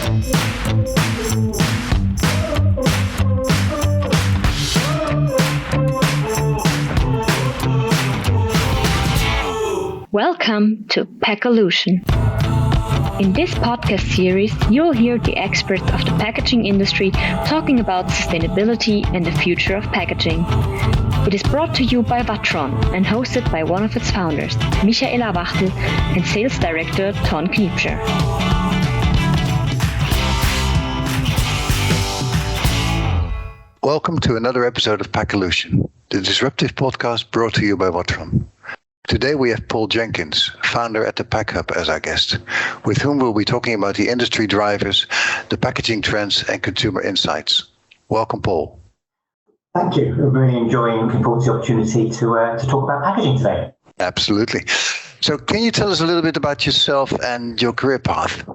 Welcome to PACKOLUTION. In this podcast series, you'll hear the experts of the packaging industry talking about sustainability and the future of packaging. It is brought to you by Watron and hosted by one of its founders, Michaela Wachtel, and Sales Director Ton Kniepscher. Welcome to another episode of PACKOLUTION, the disruptive podcast brought to you by Watron. Today we have Paul Jenkins, founder at the PackHub, as our guest, with whom we'll be talking about the industry drivers, the packaging trends and consumer insights. Welcome, Paul. Thank you. I'm really looking forward to the opportunity to talk about packaging today. Absolutely. So can you tell us a little bit about yourself and your career path?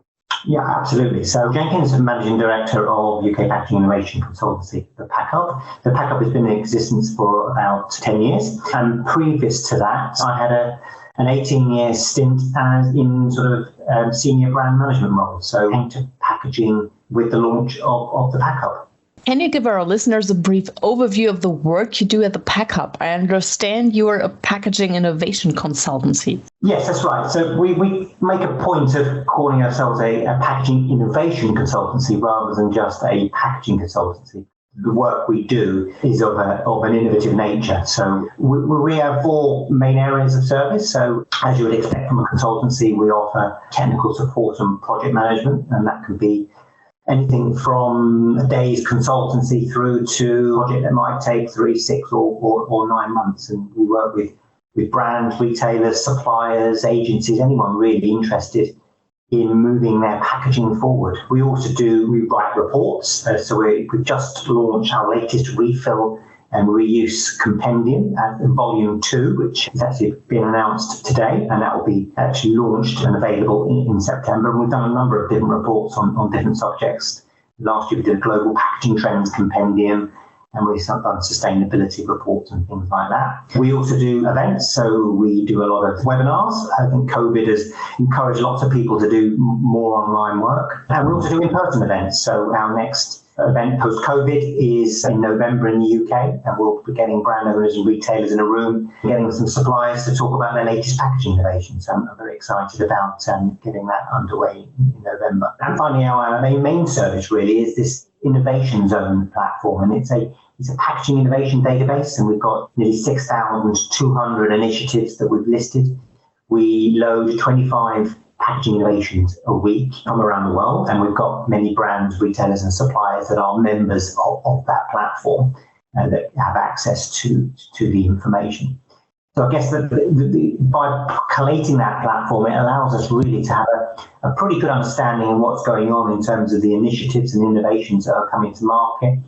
Yeah, absolutely. So Jenkins is Managing Director of UK Packaging Innovation Consultancy, the PackHub. The PackHub has been in existence for about 10 years. And previous to that, I had an 18-year stint in sort of senior brand management role. So came to packaging with the launch of the PackHub. Can you give our listeners a brief overview of the work you do at the PackHub? I understand you are a packaging innovation consultancy. Yes, that's right. So we make a point of calling ourselves a packaging innovation consultancy rather than just a packaging consultancy. The work we do is of an innovative nature. So we have four main areas of service. So as you would expect from a consultancy, we offer technical support and project management, and that can be anything from a day's consultancy through to a project that might take 3, 6 or 9 months. And we work with brands, retailers, suppliers, agencies, anyone really interested in moving their packaging forward. We write reports. So we've just launched our latest refill and reuse compendium in volume 2, which has actually been announced today, and that will be actually launched and available in September. And we've done a number of different reports on different subjects. Last year we did a global packaging trends compendium, and we've done sustainability reports and things like that. We also do events, so we do a lot of webinars. I think COVID has encouraged lots of people to do more online work. And we also do in-person events. So our next event post-COVID is in November in the UK, and we'll be getting brand owners and retailers in a room, getting some suppliers to talk about their latest packaging innovations. So I'm very excited about getting that underway in November. And finally, our main service really is this Innovation Zone platform, and it's a packaging innovation database, and we've got nearly 6,200 initiatives that we've listed. We load 25 packaging innovations a week from around the world, and we've got many brands, retailers and suppliers that are members of that platform that have access to the information. So I guess that by collating that platform, it allows us really to have a pretty good understanding of what's going on in terms of the initiatives and innovations that are coming to market,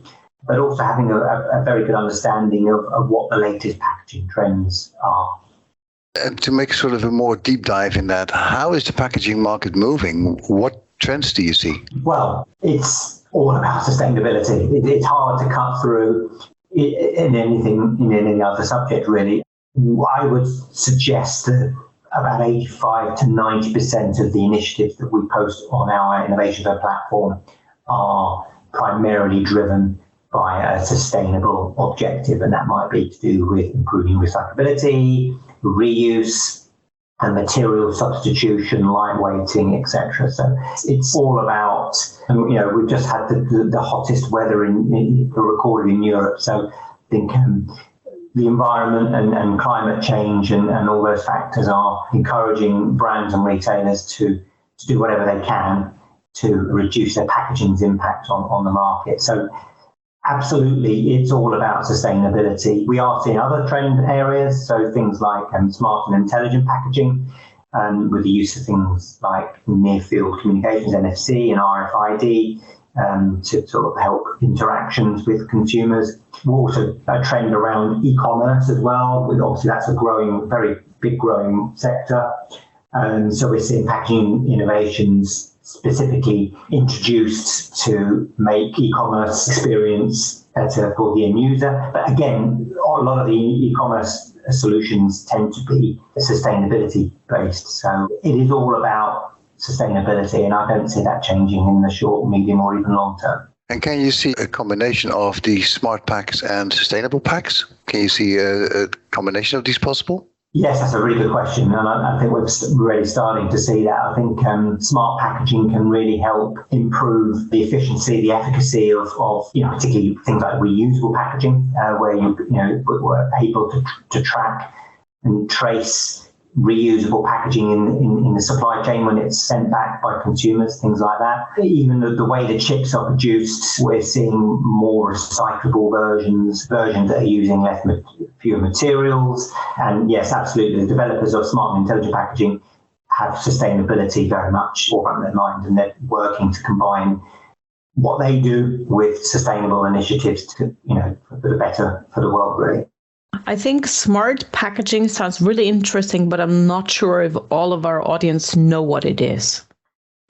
but also having a very good understanding of what the latest packaging trends are. And to make sort of a more deep dive in that, how is the packaging market moving? What trends do you see? Well, it's all about sustainability. It's hard to cut through in any other subject, really. I would suggest that about 85 to 90% of the initiatives that we post on our Innovation Zone platform are primarily driven by a sustainable objective, and that might be to do with improving recyclability, reuse, and material substitution, lightweighting, etc. So it's all about, we've just had the hottest weather recorded in Europe. So I think the environment and climate change and all those factors are encouraging brands and retailers to do whatever they can to reduce their packaging's impact on the market. So absolutely, it's all about sustainability. We are seeing other trend areas, so things like smart and intelligent packaging, with the use of things like near-field communications, NFC and RFID, to sort of help interactions with consumers. We're also a trend around e-commerce as well. Obviously, that's a very big growing sector. So we're seeing packaging innovations specifically introduced to make e-commerce experience better for the end user. But again, a lot of the e-commerce solutions tend to be sustainability based. So it is all about sustainability, and I don't see that changing in the short, medium, or even long term. And can you see a combination of the smart packs and sustainable packs? Can you see a combination of these possible? Yes, that's a really good question, and I think we're really starting to see that. I think smart packaging can really help improve the efficiency, the efficacy of particularly things like reusable packaging, where we're able to track and trace reusable packaging in the supply chain when it's sent back by consumers, things like that. Even the way the chips are produced, we're seeing more recyclable versions that are using fewer materials. And yes, absolutely, the developers of smart and intelligent packaging have sustainability very much forefront of their mind, and they're working to combine what they do with sustainable initiatives to, for the better for the world, really. I think smart packaging sounds really interesting, but I'm not sure if all of our audience know what it is.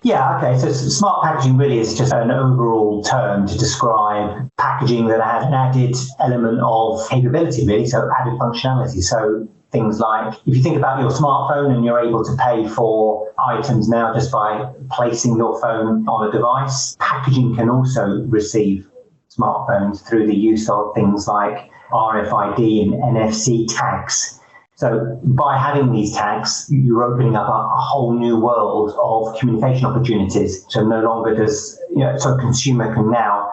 Yeah, okay. So smart packaging really is just an overall term to describe packaging that has an added element of capability, really, so added functionality. So things like, if you think about your smartphone and you're able to pay for items now just by placing your phone on a device, packaging can also receive smartphones through the use of things like RFID and NFC tags. So by having these tags, you're opening up a whole new world of communication opportunities. So no longer so a consumer can now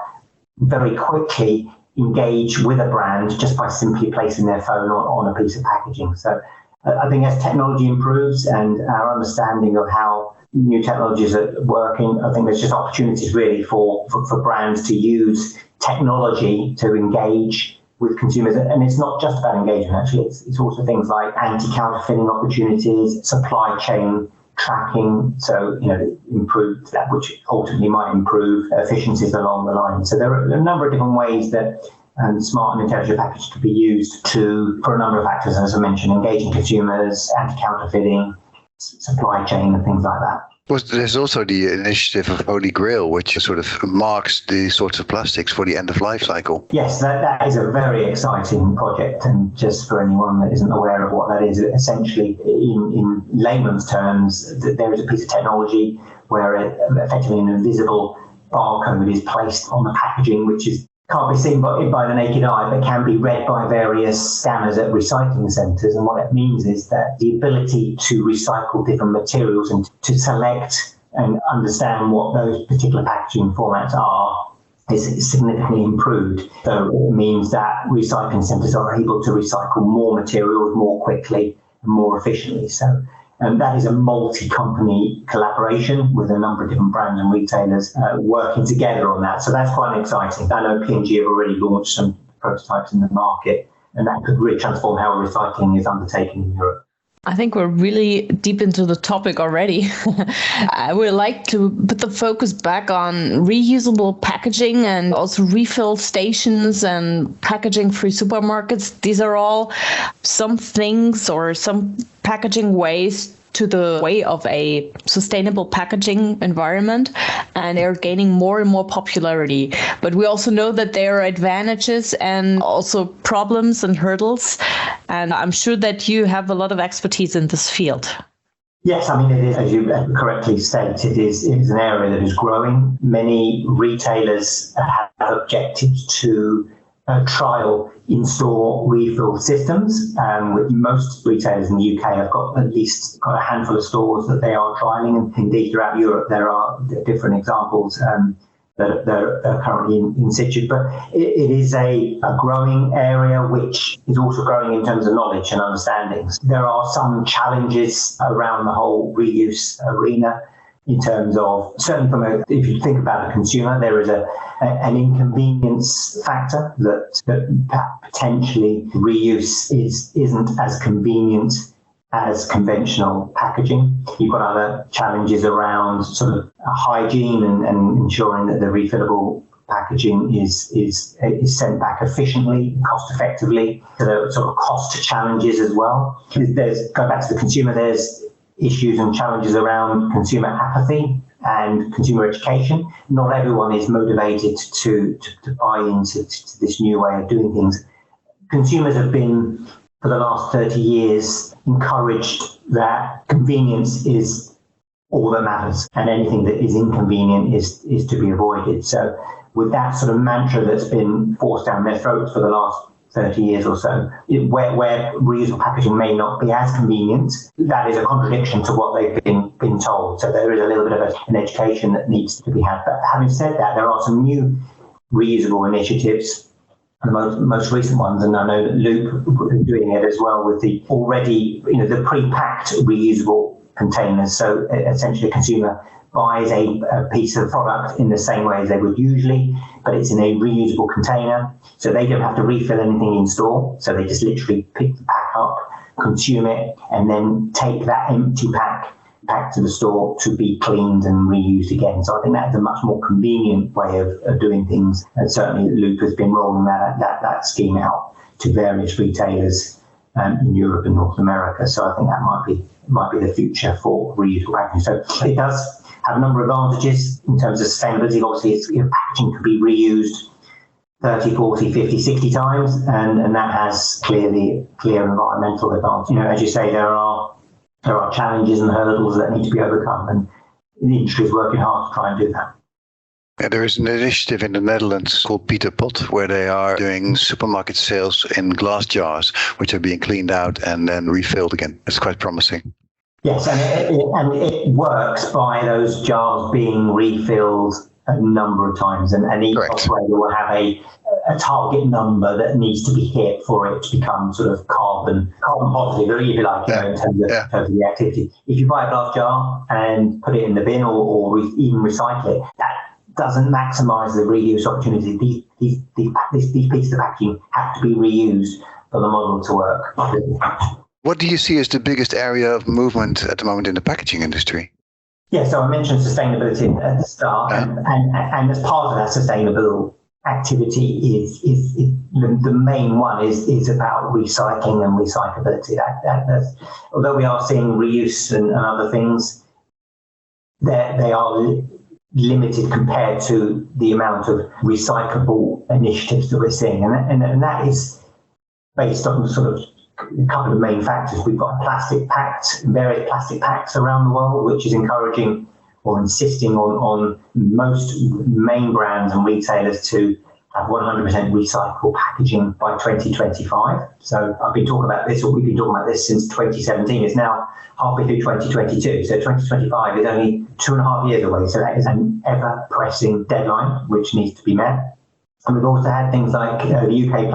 very quickly engage with a brand just by simply placing their phone on a piece of packaging. So I think as technology improves and our understanding of how new technologies are working, I think there's just opportunities really for brands to use technology to engage with consumers. And it's not just about engagement, actually. It's also things like anti-counterfeiting opportunities, supply chain tracking, so improve that, which ultimately might improve efficiencies along the line. So there are a number of different ways that smart and intelligent packaging could be used for a number of factors, as I mentioned, engaging consumers, anti-counterfeiting, supply chain, and things like that. There's also the initiative of Holy Grail, which sort of marks the sorts of plastics for the end of life cycle. Yes, that is a very exciting project. And just for anyone that isn't aware of what that is, essentially, in layman's terms, there is a piece of technology where effectively an invisible barcode is placed on the packaging, which can't be seen by the naked eye, but can be read by various scanners at recycling centres. And what it means is that the ability to recycle different materials and to select and understand what those particular packaging formats are is significantly improved. So it means that recycling centres are able to recycle more materials more quickly and more efficiently. And that is a multi-company collaboration with a number of different brands and retailers working together on that. So that's quite exciting. I know P&G have already launched some prototypes in the market, and that could really transform how recycling is undertaken in Europe. I think we're really deep into the topic already. I would like to put the focus back on reusable packaging and also refill stations and packaging-free supermarkets. These are all some things or some packaging ways to the way of a sustainable packaging environment, and they're gaining more and more popularity. But we also know that there are advantages and also problems and hurdles, and I'm sure that you have a lot of expertise in this field. Yes, I mean, it is, as you correctly state, it is an area that is growing. Many retailers have objected to trial in-store refill systems. With most retailers in the UK have got at least a handful of stores that they are trialing, and indeed throughout Europe there are different examples that are currently in situ. But it is a growing area which is also growing in terms of knowledge and understandings. There are some challenges around the whole reuse arena, in terms of, certainly if you think about a consumer, there is an inconvenience factor that potentially reuse isn't as convenient as conventional packaging. You've got other challenges around sort of hygiene and ensuring that the refillable packaging is sent back efficiently, cost effectively. So there are sort of cost challenges as well. Going back to the consumer, there's issues and challenges around consumer apathy and consumer education. Not everyone is motivated to buy into this new way of doing things. Consumers have been, for the last 30 years, encouraged that convenience is all that matters, and anything that is inconvenient is to be avoided. So with that sort of mantra that's been forced down their throats for the last 30 years or so, where reusable packaging may not be as convenient, that is a contradiction to what they've been told. So there is a little bit of an education that needs to be had. But having said that, there are some new reusable initiatives, the most recent ones, and I know that Loop is doing it as well with the already, the pre-packed reusable containers. So essentially a consumer buys a piece of product in the same way as they would usually, but it's in a reusable container. So they don't have to refill anything in store. So they just literally pick the pack up, consume it, and then take that empty pack back to the store to be cleaned and reused again. So I think that's a much more convenient way of doing things. And certainly Loop has been rolling that scheme out to various retailers in Europe and North America. So I think that might be the future for reusable packaging. So it does have a number of advantages in terms of sustainability. Obviously, packaging can be reused 30, 40, 50, 60 times, and that has clear environmental advantage. As you say, there are challenges and hurdles that need to be overcome, and the industry is working hard to try and do that. Yeah, there is an initiative in the Netherlands called Peter Pot, where they are doing supermarket sales in glass jars, which are being cleaned out and then refilled again. It's quite promising. Yes, and it works by those jars being refilled a number of times, and each operator will have a target number that needs to be hit for it to become sort of carbon positive, if you like, in terms of the activity. If you buy a glass jar and put it in the bin or even recycle it, that doesn't maximise the reuse opportunity. These pieces of packaging have to be reused for the model to work. What do you see as the biggest area of movement at the moment in the packaging industry? Yeah, so I mentioned sustainability at the start, and as part of that sustainable activity is the main one is about recycling and recyclability. That's, although we are seeing reuse and other things, they are limited compared to the amount of recyclable initiatives that we're seeing, and that is based on sort of a couple of main factors. We've got various plastic packs around the world, which is encouraging or insisting on most main brands and retailers to have 100% recyclable packaging by 2025. So I've been talking about this, or we've been talking about this since 2017. It's now halfway through 2022. So 2025 is only 2.5 years away. So that is an ever-pressing deadline, which needs to be met. And we've also had things like the UK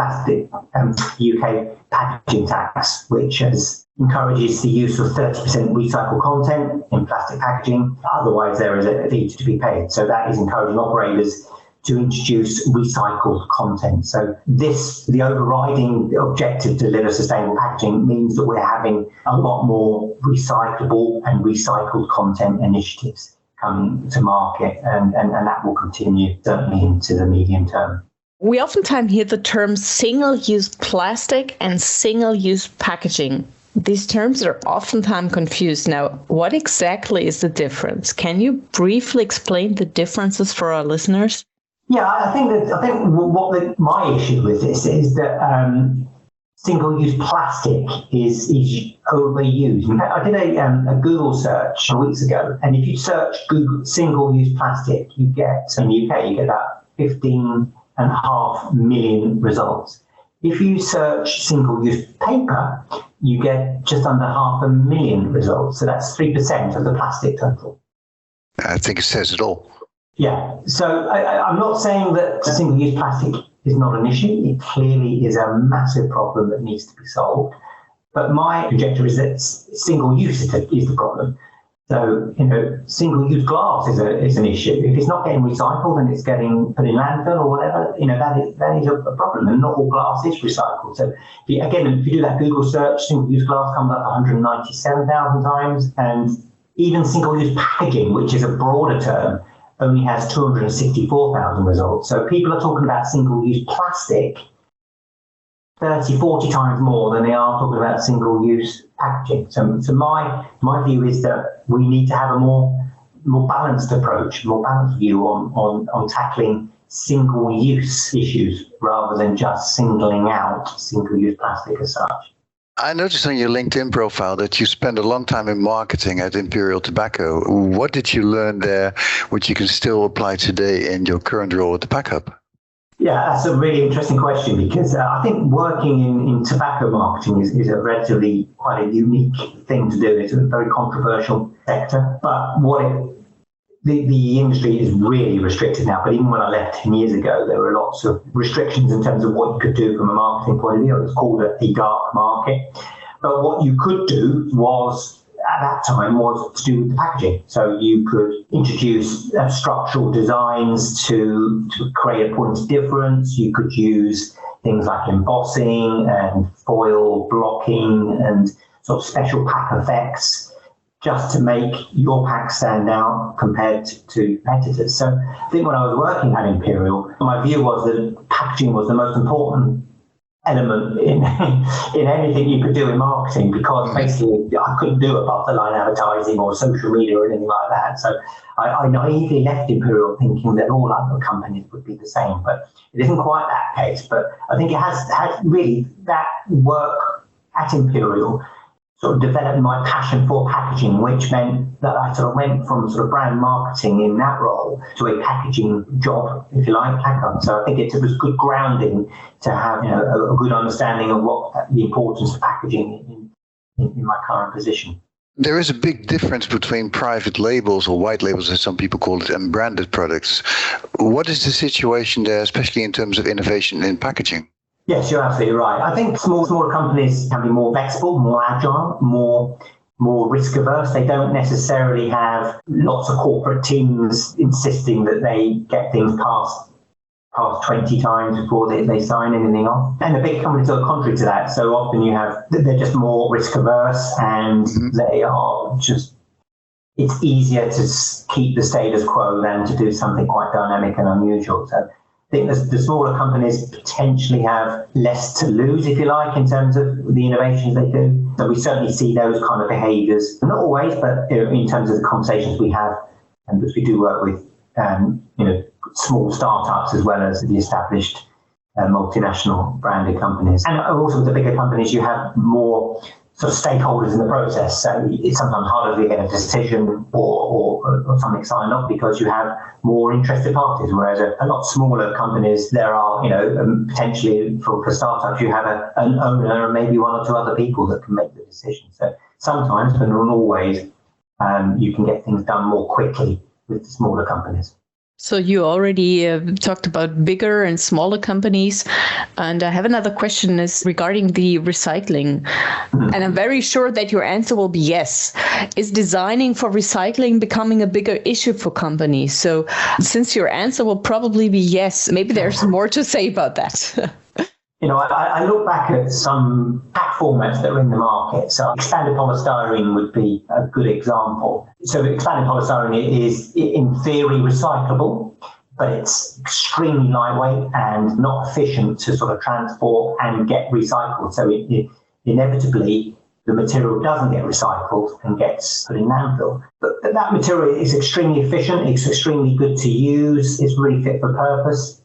packaging tax, which encourages the use of 30% recycled content in plastic packaging. Otherwise, there is a fee to be paid. So that is encouraging operators to introduce recycled content. So the overriding objective to deliver sustainable packaging means that we're having a lot more recyclable and recycled content initiatives coming to market, and that will continue certainly into the medium term. We oftentimes hear the terms single-use plastic and single-use packaging. These terms are oftentimes confused. Now, what exactly is the difference? Can you briefly explain the differences for our listeners? Yeah, I think my issue with this is that single-use plastic is overused. In fact, I did a Google search weeks ago, and if you search Google single-use plastic, in the UK, you get about 15.5 million results. If you search single-use paper, you get just under 500,000 results. So that's 3% of the plastic total. I think it says it all. Yeah. So I'm not saying that single-use plastic is not an issue. It clearly is a massive problem that needs to be solved. But my conjecture is that single-use is the problem. So, single-use glass is an issue. If it's not getting recycled and it's getting put in landfill or whatever, that is a problem. And not all glass is recycled. So, if you do that Google search, single-use glass comes up 197,000 times. And even single-use packaging, which is a broader term, only has 264,000 results. So people are talking about single-use plastic 30, 40 times more than they are talking about single-use packaging. So my view is that we need to have a more balanced approach, more balanced view on tackling single-use issues rather than just singling out single-use plastic as such. I noticed on your LinkedIn profile that you spent a long time in marketing at Imperial Tobacco. What did you learn there, which you can still apply today in your current role at the PackHub? Yeah, that's a really interesting question because I think working in tobacco marketing is a relatively quite a unique thing to do. It's a very controversial sector, but the industry is really restricted now. But even when I left 10 years ago, there were lots of restrictions in terms of what you could do from a marketing point of view. It was called a dark market. But what you could do was, at that time, was to do with the packaging. So you could introduce structural designs to create a point of difference. You could use things like embossing and foil blocking and sort of special pack effects just to make your pack stand out compared to competitors. So I think when I was working at Imperial, my view was that packaging was the most important element in anything you could do in marketing, because basically I couldn't do above the line advertising or social media or anything like that. So I naively left Imperial thinking that all other companies would be the same, but it isn't quite that case. But I think it has really, that work at Imperial sort of developed my passion for packaging, which meant that I sort of went from sort of brand marketing in that role to a packaging job, if you like, PackHub. So I think it was good grounding to have, a good understanding of what the importance of packaging in my current position. There is a big difference between private labels, or white labels as some people call it, and branded products. What is the situation there, especially in terms of innovation in packaging? Yes, you're absolutely right. I think smaller companies can be more flexible, more agile, more risk averse. They don't necessarily have lots of corporate teams insisting that they get things past 20 times before they sign anything off. And the big companies are contrary to that. So often they're just more risk averse, and they are just, it's easier to keep the status quo than to do something quite dynamic and unusual. So I think the smaller companies potentially have less to lose, if you like, in terms of the innovations they do. So we certainly see those kind of behaviours, not always, but in terms of the conversations we have, and because we do work with, small startups as well as the established multinational branded companies. And also with the bigger companies, you have more sort of stakeholders in the process. So it's sometimes harder to get a decision or something signed off because you have more interested parties, whereas a lot smaller companies, there are, potentially for startups, you have an owner and maybe one or two other people that can make the decision. So sometimes, but not always, you can get things done more quickly with the smaller companies. So you already talked about bigger and smaller companies, and I have another question is regarding the recycling. And I'm very sure that your answer will be yes. Is designing for recycling becoming a bigger issue for companies? So since your answer will probably be yes, maybe there's more to say about that. I look back at some pack formats that are in the market. So expanded polystyrene would be a good example. So expanded polystyrene is, in theory, recyclable, but it's extremely lightweight and not efficient to sort of transport and get recycled. So inevitably, the material doesn't get recycled and gets put in landfill. But that material is extremely efficient. It's extremely good to use. It's really fit for purpose,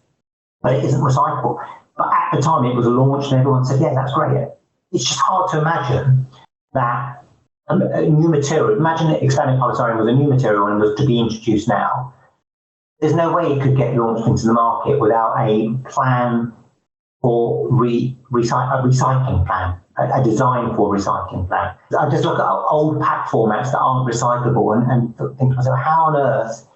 but it isn't recyclable. But at the time it was launched and everyone said, yeah, that's great. It's just hard to imagine that a new material, imagine that expanded polystyrene was a new material and was to be introduced now. There's no way it could get launched into the market without a plan for a recycling plan, a design for a recycling plan. I just look at old pack formats that aren't recyclable and think to myself, how on earth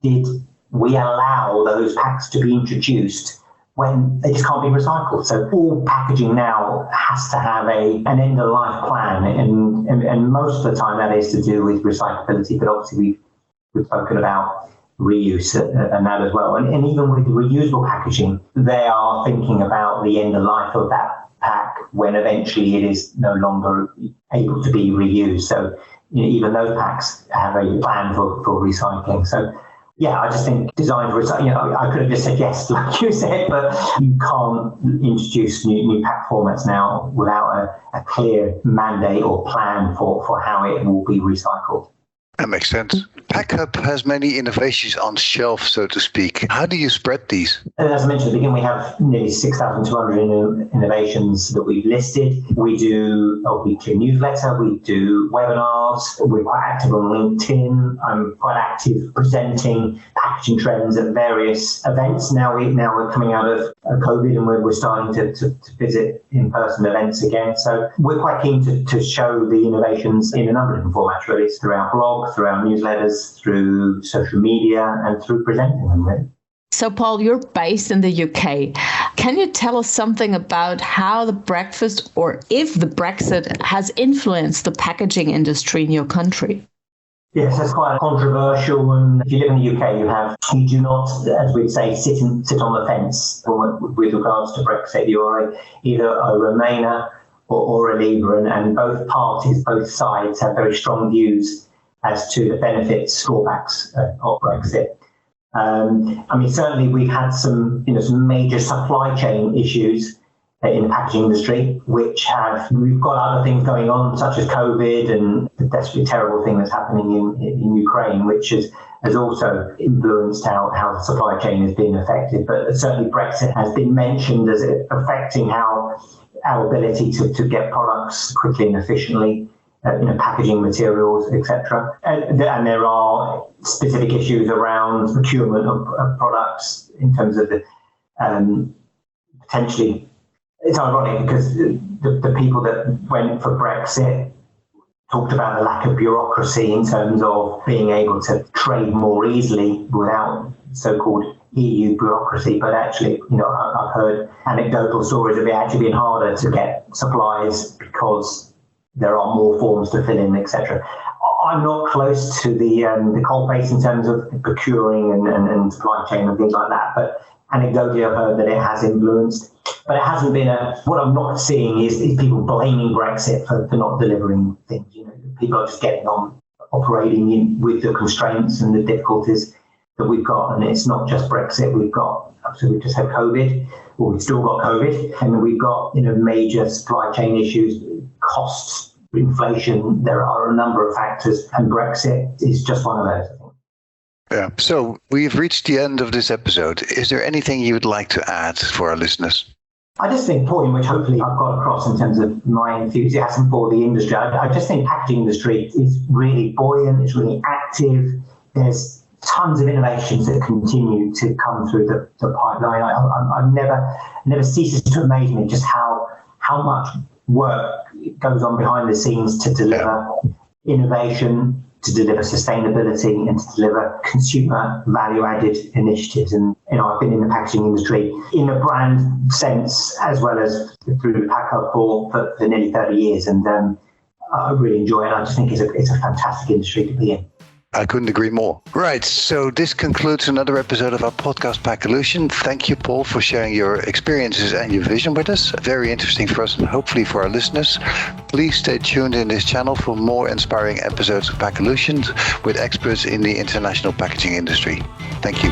did we allow those packs to be introduced when they just can't be recycled? So all packaging now has to have an end-of-life plan, and most of the time that is to do with recyclability, but obviously we've spoken about reuse and that as well. And even with reusable packaging, they are thinking about the end-of-life of that pack when eventually it is no longer able to be reused. So even those packs have a plan for recycling. So yeah, I just think design for recycling, I could have just said yes, like you said, but you can't introduce new pack formats now without a clear mandate or plan for how it will be recycled. That makes sense. PackHub has many innovations on shelf, so to speak. How do you spread these? As I mentioned at the beginning, we have nearly 6,200 innovations that we've listed. We do a weekly newsletter. We do webinars. We're quite active on LinkedIn. I'm quite active presenting packaging trends at various events. Now we're coming out of COVID and we're starting to visit in-person events again. So we're quite keen to show the innovations in a number of different formats, really, through our blog, through our newsletters, through social media, and through presenting them, really. So, Paul, you're based in the UK. Can you tell us something about how the Brexit, or if the Brexit, has influenced the packaging industry in your country? Yes, that's quite controversial. And if you live in the UK, you do not, as we'd say, sit on the fence with regards to Brexit. You are either a Remainer or a Leaver, and both parties, both sides, have very strong views as to the benefits, drawbacks of Brexit. Certainly we've had some major supply chain issues in the packaging industry, we've got other things going on, such as COVID and the desperately terrible thing that's happening in Ukraine, which has also influenced how the supply chain is being affected. But certainly Brexit has been mentioned as affecting our ability to get products quickly and efficiently, packaging materials, etc. And there are specific issues around procurement of products in terms of the potentially. It's ironic because the people that went for Brexit talked about the lack of bureaucracy in terms of being able to trade more easily without so-called EU bureaucracy. But actually, I've heard anecdotal stories of it actually being harder to get supplies because there are more forms to fill in, etc. I'm not close to the coalface in terms of procuring and supply chain and things like that, but anecdotally I've heard that it has influenced. But it hasn't been what I'm not seeing is people blaming Brexit for not delivering things. People are just getting on operating with the constraints and the difficulties that we've got. And it's not just Brexit. We've just had COVID, or we've still got COVID, and we've got major supply chain issues, costs, inflation. There are a number of factors, and Brexit is just one of those, I think. Yeah. So we've reached the end of this episode. Is there anything you would like to add for our listeners? I just think the point which hopefully I've got across in terms of my enthusiasm for the industry, I just think packaging industry is really buoyant, it's really active. There's tons of innovations that continue to come through the pipeline. I've never ceases to amaze me just how much work goes on behind the scenes to deliver innovation, to deliver sustainability, and to deliver consumer value-added initiatives. And I've been in the packaging industry in a brand sense as well as through PackHub for nearly 30 years, and I really enjoy it. I just think it's a fantastic industry to be in. I couldn't agree more. Right, so this concludes another episode of our podcast, PackOlution. Thank you, Paul, for sharing your experiences and your vision with us. Very interesting for us and hopefully for our listeners. Please stay tuned in this channel for more inspiring episodes of PackOlution with experts in the international packaging industry. Thank you.